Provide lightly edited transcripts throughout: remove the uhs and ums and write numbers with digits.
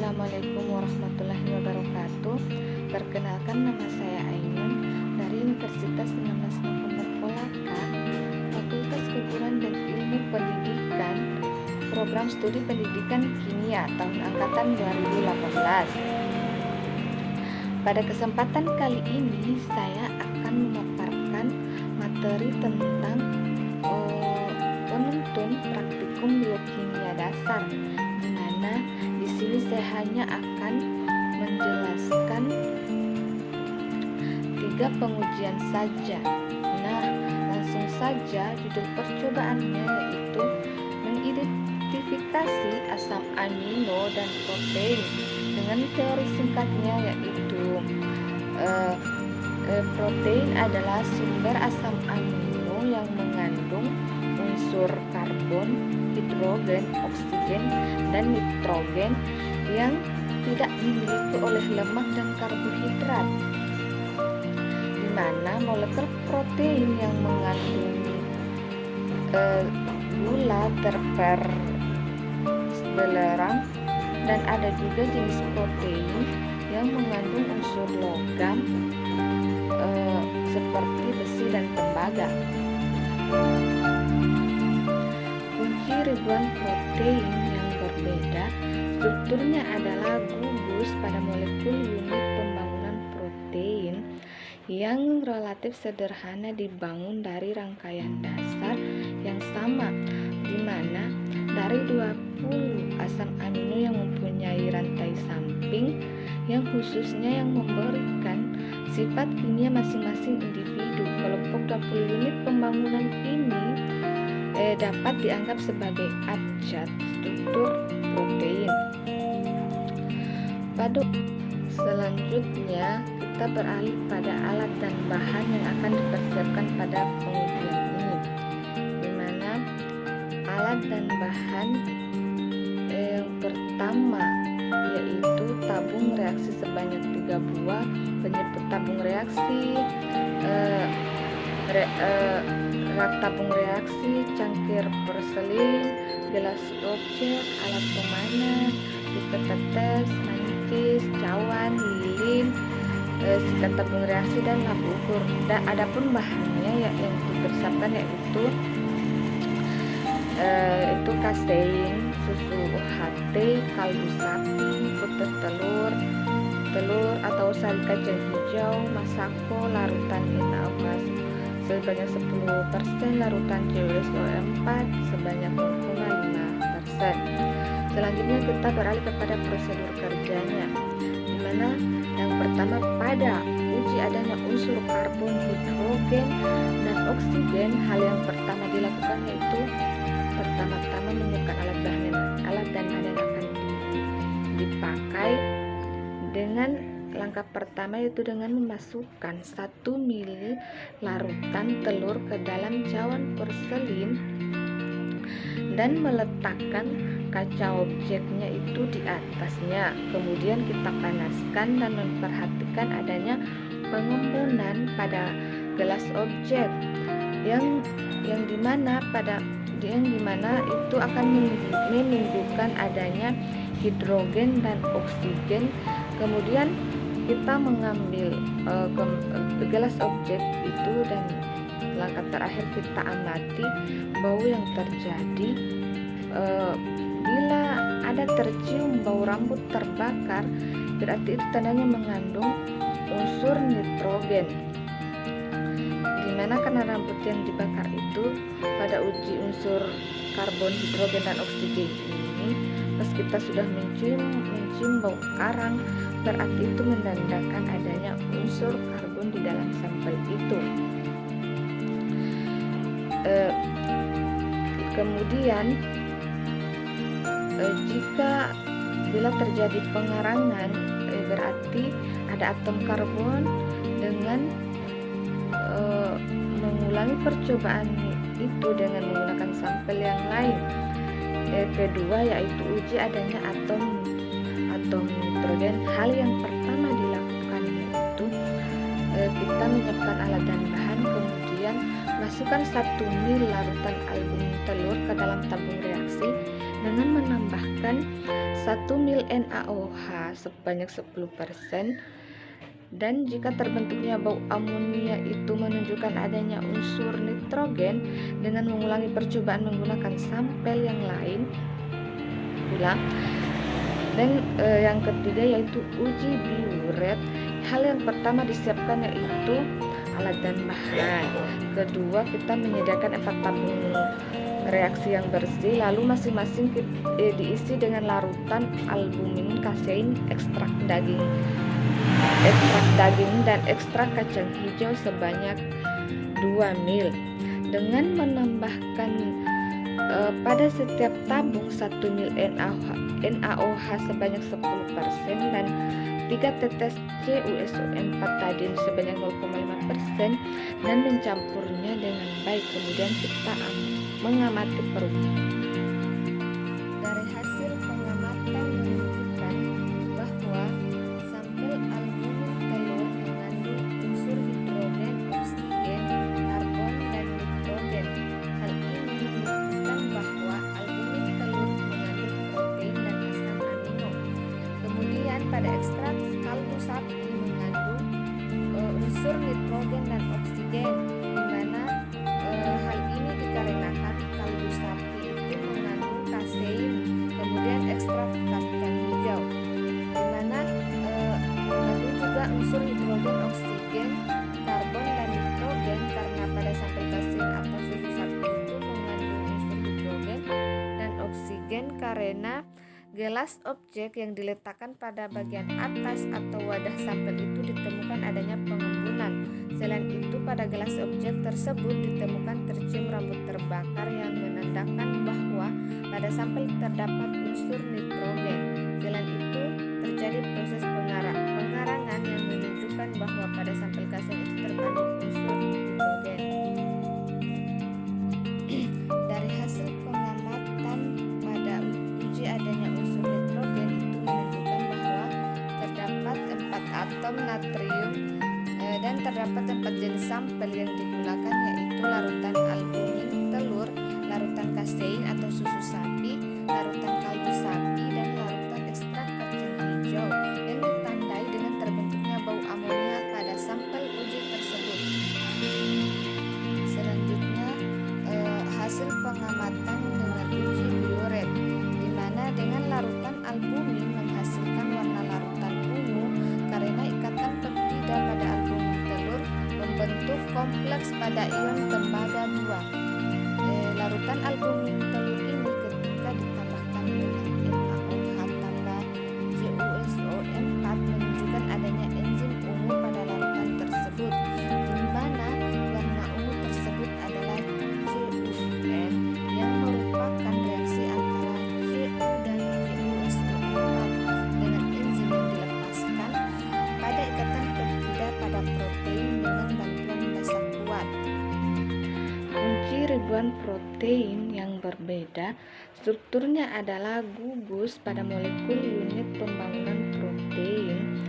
Assalamualaikum warahmatullahi wabarakatuh. Perkenalkan, nama saya Ainun dari Universitas 19 November Kolaka, Fakultas Keguruan dan Ilmu Pendidikan, Program Studi Pendidikan Kimia tahun angkatan 2018. Pada kesempatan kali ini saya akan memaparkan materi tentang penuntun praktikum biokimia dasar, di mana di sini saya hanya akan menjelaskan 3 pengujian saja. Nah, langsung saja judul percobaannya yaitu mengidentifikasi asam amino dan protein dengan teori singkatnya yaitu protein adalah sumber asam amino yang mengandung unsur karbon, hidrogen, oksigen, dan nitrogen yang tidak dimiliki oleh lemak dan karbohidrat, di mana molekul protein yang mengandung gula terperbelerang, dan ada juga jenis protein yang mengandung unsur logam seperti besi dan tembaga. Kunci ribuan protein yang berbeda, strukturnya adalah gugus pada molekul unit pembangunan protein yang relatif sederhana dibangun dari rangkaian dasar yang sama, di mana dari 20 asam amino yang mempunyai rantai samping yang khususnya yang memberikan sifat kimia masing-masing individu. Kelompok 20 unit pembangunan ini dapat dianggap sebagai abjad struktur protein. Selanjutnya kita beralih pada alat dan bahan yang akan dipersiapkan pada pengujian ini, di mana alat dan bahan yang pertama yaitu tabung reaksi sebanyak 3 buah, penyebut tabung reaksi, rak tabung reaksi, cangkir porselin, gelas objek, alat pemanas, pipet tetes, mancis, cawan, lilin, sikat tabung reaksi, dan lap ukur. Dan adapun bahannya yang dipersiapkan yaitu kasein, susu UHT, kaldu sapi, puter telur atau sari kacang hijau, masako, larutan inawas sebanyak 10%, larutan CuSO4 sebanyak 0,5%. Selanjutnya kita beralih kepada prosedur kerjanya, di mana yang pertama pada uji adanya unsur karbon, hidrogen, dan oksigen, hal yang pertama dilakukan yaitu pertama-tama menyiapkan alat dan bahan yang akan dipakai. Dengan langkah pertama yaitu dengan memasukkan 1 ml larutan telur ke dalam cawan porselin dan meletakkan kaca objeknya itu di atasnya. Kemudian kita panaskan dan memperhatikan adanya pengembunan pada gelas objek yang dimana itu akan menunjukkan adanya hidrogen dan oksigen. Kemudian kita mengambil gelas objek itu, dan langkah terakhir kita amati bau yang terjadi. Bila ada tercium bau rambut terbakar, berarti itu tandanya mengandung unsur nitrogen, dimana karena rambut yang dibakar itu pada uji unsur karbon, hidrogen, dan oksigen ini, pas kita sudah mencium bau karang, berarti itu menandakan adanya unsur karbon di dalam sampel itu. Kemudian bila terjadi pengarangan, berarti ada atom karbon. Dengan mengulangi percobaan itu dengan menggunakan sampel yang lain. Kedua yaitu uji adanya atom nitrogen. Hal yang pertama dilakukan yaitu kita menyiapkan alat dan bahan, kemudian masukkan 1 ml larutan albumin telur ke dalam tabung reaksi dengan menambahkan 1 mil NaOH sebanyak 10%. Dan jika terbentuknya bau amonia itu menunjukkan adanya unsur nitrogen, dengan mengulangi percobaan menggunakan sampel yang lain pula. Dan yang ketiga yaitu uji biuret. Hal yang pertama disiapkan yaitu alat dan bahan. Kedua, kita menyediakan 4 tabung reaksi yang bersih, lalu masing-masing diisi dengan larutan albumin, kasein, ekstrak daging dan ekstrak kacang hijau sebanyak 2 mil. Dengan menambahkan pada setiap tabung 1 mil NaOH sebanyak 10% dan 3 tetes CuSO4 tadi sebanyak 0,5% dan mencampurnya dengan baik. Kemudian kita mengamati perubahan. Dari hasil pengamatan menunjukkan bahwa sampel albumin telur mengandung unsur hidrogen, oksigen, karbon, dan nitrogen. Hal ini menunjukkan bahwa albumin telur mengandung protein dan asam amino. Kemudian pada ekstrak kaldu sapi mengandung unsur nitrogen dan oksigen, di mana hal ini dikarenakan kaldu sapi itu mengandung kasein, kemudian ekstrak kacang hijau, di mana mengandung juga unsur hidrogen, oksigen, karbon, dan nitrogen, karena pada sampel kasein atau susu sapi itu mengandung unsur hidrogen dan oksigen karena gelas objek yang diletakkan pada bagian atas atau wadah sampel itu ditemukan adanya pengembunan. Selain itu, pada gelas objek tersebut ditemukan tercium rambut terbakar yang menandakan bahwa pada sampel terdapat unsur nitrogen. Selain itu, terjadi proses pengarangan yang menunjukkan bahwa pada sampel kasein itu terkandung unsur hidrogen. Dari hasil pengamatan pada uji adanya unsur nitrogen itu menunjukkan bahwa terdapat 4 atom natrium dan terdapat 4 jenis sampel yang digunakan, yaitu larutan albumin telur, larutan kasein atau susu sapi, larutan kaldu sapi, dan larutan ekstrak kacang hijau yang ditandai dengan terbentuknya bau amonia pada sampel uji tersebut. Selanjutnya hasil pengamatan dengan uji biuret, di mana dengan larutan albumin menghasilkan warna larutan ungu karena ikatan peptida pada albumin telur membentuk kompleks pada ion tembaga 2. Larutan albumin telur ini ketika ditambahkan dengan NaOH tambah CuSO4 menunjukkan adanya enzim ungu pada larutan tersebut, di mana warna ungu tersebut adalah CuN yang merupakan reaksi antara Cu dan CuSO4 dengan enzim yang dilepaskan pada ikatan peptida pada protein dengan bantuan basa kuat. Kunci ribuan protein yang berbeda, strukturnya adalah gugus pada molekul unit pembangunan protein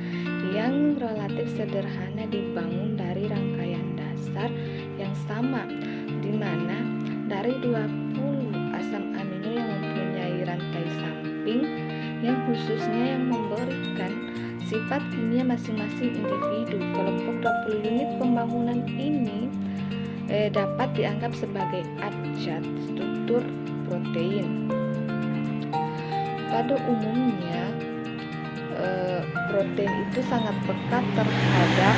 yang relatif sederhana dibangun dari rangkaian dasar yang sama, di mana dari 20 asam amino yang mempunyai rantai samping yang khususnya yang memberikan sifat kimia masing-masing individu. Kelompok 20 unit pembangunan ini dapat dianggap sebagai abjad struktur protein. Pada umumnya protein itu sangat pekat terhadap